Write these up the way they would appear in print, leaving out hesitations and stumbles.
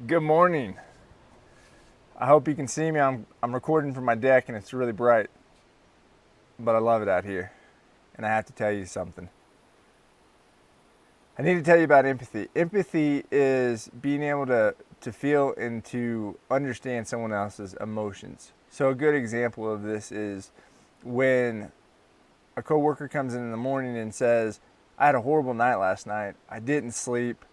Good morning. I hope you can see me. I'm recording from my deck and it's really bright, but I love it out here. And I have to tell you something. I need to tell you about empathy. Empathy is being able to feel and to understand someone else's emotions. So a good example of this is when a coworker comes in the morning and says, "I had a horrible night last night. I didn't sleep.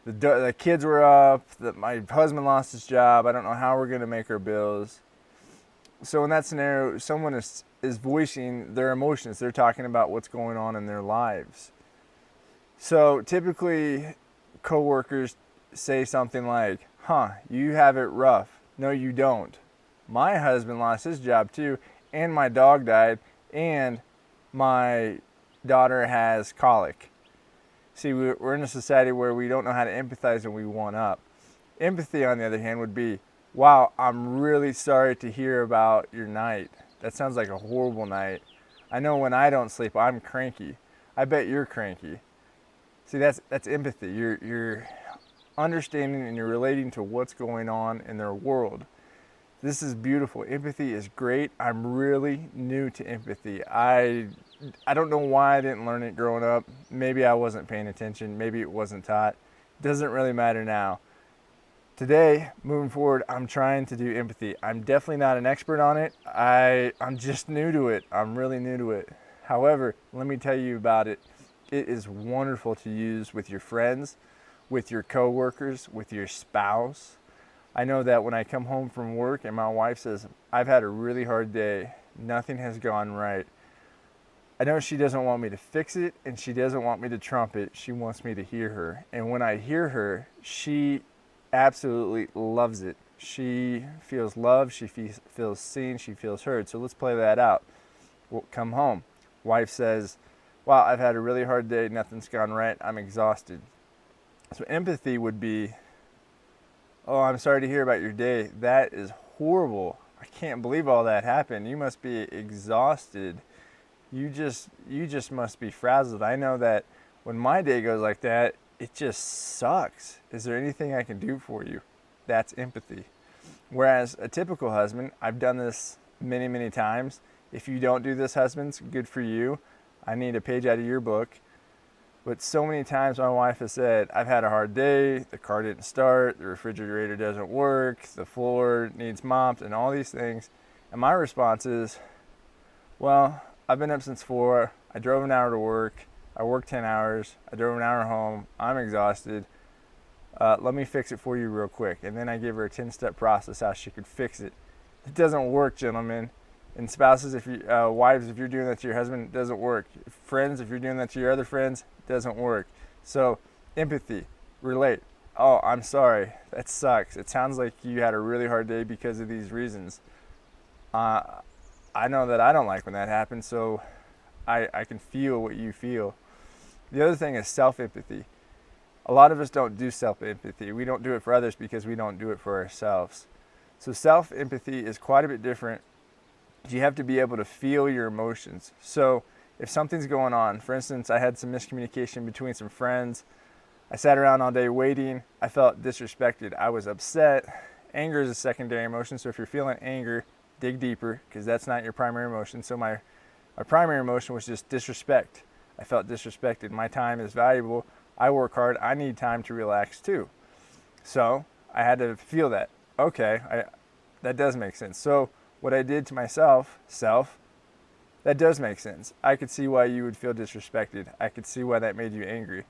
The kids were up. My husband lost his job. I don't know how we're going to make our bills." So in that scenario, someone is voicing their emotions. They're talking about what's going on in their lives. So typically, coworkers say something like, "Huh, you have it rough." No, you don't. My husband lost his job too, and my dog died, and my daughter has colic. See, we're in a society where we don't know how to empathize and we one up. Empathy, on the other hand, would be, "Wow, I'm really sorry to hear about your night. That sounds like a horrible night. I know when I don't sleep, I'm cranky. I bet you're cranky." See, that's empathy. You're understanding and you're relating to what's going on in their world. This is beautiful. Empathy is great. I'm really new to empathy. I don't know why I didn't learn it growing up. Maybe I wasn't paying attention. Maybe it wasn't taught. It doesn't really matter now. Today, moving forward, I'm trying to do empathy. I'm definitely not an expert on it. I'm just new to it. I'm really new to it. However, let me tell you about it. It is wonderful to use with your friends, with your coworkers, with your spouse. I know that when I come home from work and my wife says, "I've had a really hard day, nothing has gone right," I know she doesn't want me to fix it and she doesn't want me to trump it. She wants me to hear her. And when I hear her, she absolutely loves it. She feels loved, she feels seen, she feels heard. So let's play that out. We'll come home. Wife says, "Wow, I've had a really hard day, nothing's gone right, I'm exhausted." So empathy would be, "Oh, I'm sorry to hear about your day. That is horrible. I can't believe all that happened. You must be exhausted. You just must be frazzled. I know that when my day goes like that, it just sucks. Is there anything I can do for you?" That's empathy. Whereas a typical husband, I've done this many, many times. If you don't do this, husbands, good for you. I need a page out of your book. But so many times my wife has said, "I've had a hard day, the car didn't start, the refrigerator doesn't work, the floor needs mopped," and all these things. And my response is, "Well, I've been up since 4. I drove an hour to work. I worked 10 hours. I drove an hour home. I'm exhausted. Let me fix it for you real quick." And then I give her a 10-step process how she could fix it. It doesn't work, gentlemen. And spouses, if you, wives, if you're doing that to your husband, it doesn't work. Friends, if you're doing that to your other friends, it doesn't work. So, empathy, relate. "Oh, I'm sorry. That sucks. It sounds like you had a really hard day because of these reasons. Uh, I know that I don't like when that happens, so I can feel what you feel." The other thing is self empathy. A lot of us don't do self empathy. We don't do it for others because we don't do it for ourselves. So, self empathy is quite a bit different. You have to be able to feel your emotions. So, if something's going on, for instance, I had some miscommunication between some friends. I sat around all day waiting. I felt disrespected. I was upset. Anger is a secondary emotion. So, if you're feeling anger, dig deeper because that's not your primary emotion. So, my primary emotion was just disrespect. I felt disrespected. My time is valuable. I work hard. I need time to relax too. So I had to feel that. Okay, that does make sense. So what I did to myself, that does make sense. I could see why you would feel disrespected. I could see why that made you angry.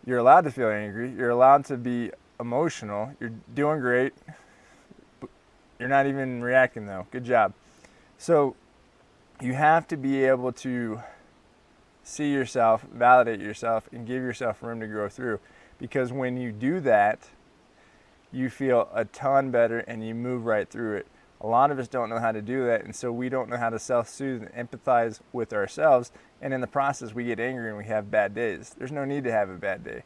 You're allowed to feel angry. You're allowed to be emotional. You're doing great. You're not even reacting though. Good job. So you have to be able to see yourself, validate yourself, and give yourself room to grow through. Because when you do that, you feel a ton better and you move right through it. A lot of us don't know how to do that, and so we don't know how to self soothe and empathize with ourselves. And in the process, we get angry and we have bad days. There's no need to have a bad day.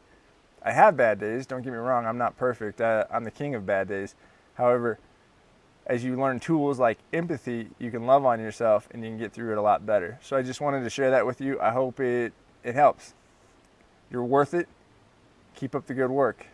I have bad days, don't get me wrong, I'm not perfect. I'm the king of bad days. However, as you learn tools like empathy, you can love on yourself and you can get through it a lot better. So I just wanted to share that with you. I hope it helps. You're worth it. Keep up the good work.